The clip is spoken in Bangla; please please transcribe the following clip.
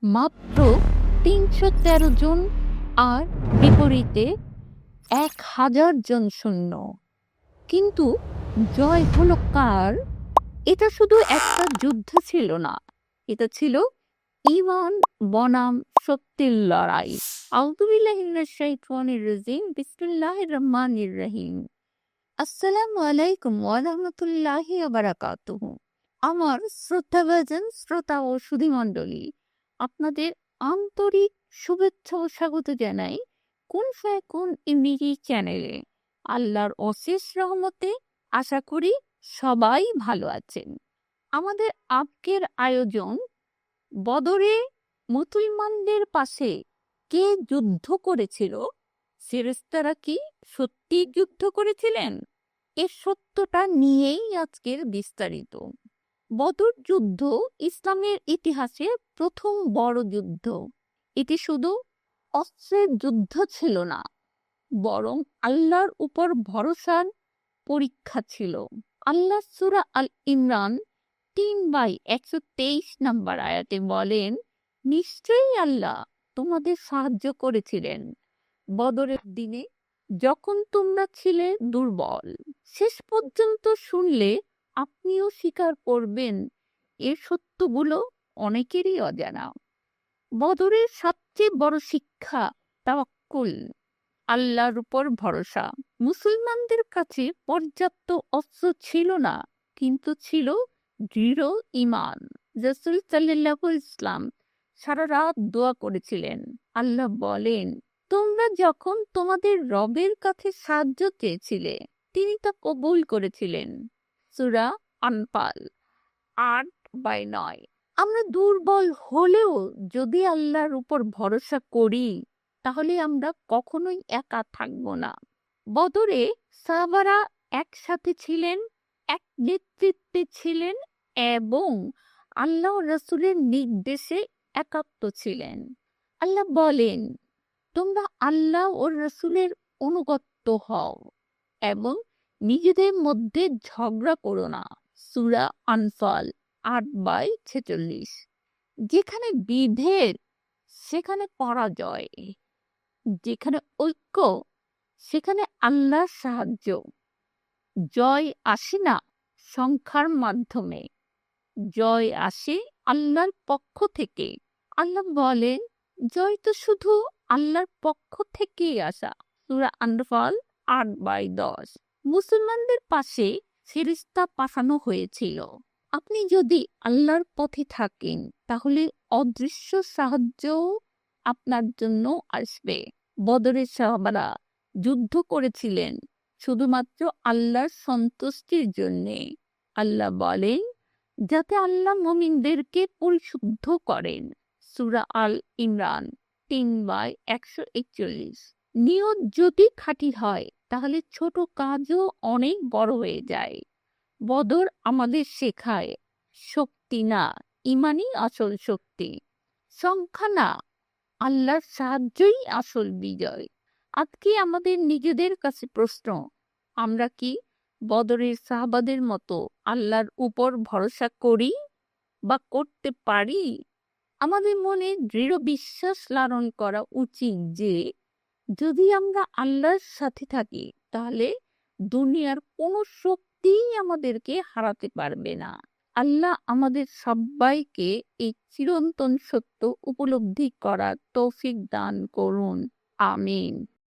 মাত্র ৩১৩ জন আর বিপরীতে ১,০০০ জন সৈন্য। কিন্তু জয় হলো কার? এটা শুধু একটা যুদ্ধ ছিল না, এটা ছিল ঈমান বনাম সত্যের লড়াই। আউযু বিল্লাহি মিনাশ শাইতানির রাজিম। বিসমিল্লাহির রহমানির রহিম। আসসালামু আলাইকুম ওয়া রাহমাতুল্লাহি ওয়া বারাকাতুহু। আমার শ্রদ্ধাভাজন শ্রোতা ও সুধীমণ্ডলী, আপনাদের আন্তরিক শুভেচ্ছা ও স্বাগত জানাই কুন ফায়াকুন ইংরেজি চ্যানেলে। আল্লাহর অশেষ রহমতে আশা করি সবাই ভালো আছেন। আমাদের আজকের আয়োজন বদরে মুসলমানদের পাশে কে যুদ্ধ করেছিল, ফেরেশতারা কি সত্যি যুদ্ধ করেছিলেন? এর সত্যটা নিয়েই আজকের বিস্তারিত। বদর যুদ্ধ ইসলামের ইতিহাসে প্রথম বড় যুদ্ধ। এটি শুধু অস্ত্রের যুদ্ধ ছিল না, বরং আল্লাহর উপর ভরসার পরীক্ষা ছিল। আল্লাহ সূরা আল ইমরান ৩/১২৩ নম্বর আয়াতে বলেন, নিশ্চয়ই আল্লাহ তোমাদের সাহায্য করেছিলেন বদরের দিনে যখন তোমরা ছিলে দুর্বল। শেষ পর্যন্ত শুনলে আপনিও স্বীকার করবেন এর সত্যগুলো অনেকেরই অজানা। বদরের সবচেয়ে বড় শিক্ষা তাওয়াক্কুল, আল্লাহর উপর ভরসা। মুসলমানদের কাছে পর্যাপ্ত অস্ত্র ছিল না, কিন্তু ছিল দৃঢ় ঈমান। রাসূল সাল্লাল্লাহু আলাইহি ওয়াসাল্লাম সারা রাত দোয়া করেছিলেন। আল্লাহ বলেন, তোমরা যখন তোমাদের রবের কাছে সাহায্য চেয়েছিলে, তিনি তা কবুল করেছিলেন। সূরা আনফাল ৮/৯। আমরা দুর্বল হলেও যদি আল্লাহর উপর ভরসা করি, তাহলে আমরা কখনোই একা থাকব না। বদরে সাহাবারা একসাথে ছিলেন, এক নেতৃত্বে ছিলেন এবং আল্লাহ রাসূলের নির্দেশে একাত্ম ছিলেন। আল্লাহ বলেন, তোমরা আল্লাহ ও রাসূলের অনুগত হও এবং নিজেদের মধ্যে ঝগড়া করো না। সূরা আনফাল ৮/৪৬। যেখানে বিভেদ সেখানে পরাজয়, যেখানে ঐক্য সেখানে আল্লাহর সাহায্য। জয় আসে না সংখ্যার মাধ্যমে, জয় আসে আল্লাহর পক্ষ থেকে। আল্লাহ বলেন, জয় তো শুধু আল্লাহর পক্ষ থেকেই আসা। সূরা আনফাল ৮/১০। মুসলমানদের পাশে ফেরেশতা পাঠানো হয়েছিল। আপনি যদি আল্লাহর পথে থাকেন, তাহলে অদৃশ্য সাহায্যও আপনার জন্য আসবে। বদরের সাহাবারা যুদ্ধ করেছিলেন শুধুমাত্র আল্লাহর সন্তুষ্টির জন্যে। আল্লাহ বলেন, যাতে আল্লাহ মুমিনদেরকে পরিশুদ্ধ করেন। সূরা আল ইমরান ৩/১৪১। নিয়ত যদি খাঁটি হয়, তাহলে ছোট কাজও অনেক বড় হয়ে যায়। বদর আমাদের শেখায়, শক্তি না, ঈমানই আসল শক্তি। সংখ্যা না, আল্লাহর সাহায্যই আসল বিজয়। আজকে আমাদের নিজেদের কাছে প্রশ্ন, আমরা কি বদরের সাহাবাদের মতো আল্লাহর উপর ভরসা করি বা করতে পারি? আমাদের মনে দৃঢ় বিশ্বাস লালন করা উচিত যে যদি আমরা আল্লাহর সাথে থাকি, তাহলে দুনিয়ার কোনো শক্তিই আমাদেরকে হারাতে পারবে না। আল্লাহ আমাদের সবাইকে এই চিরন্তন সত্য উপলব্ধি করার তৌফিক দান করুন। আমিন।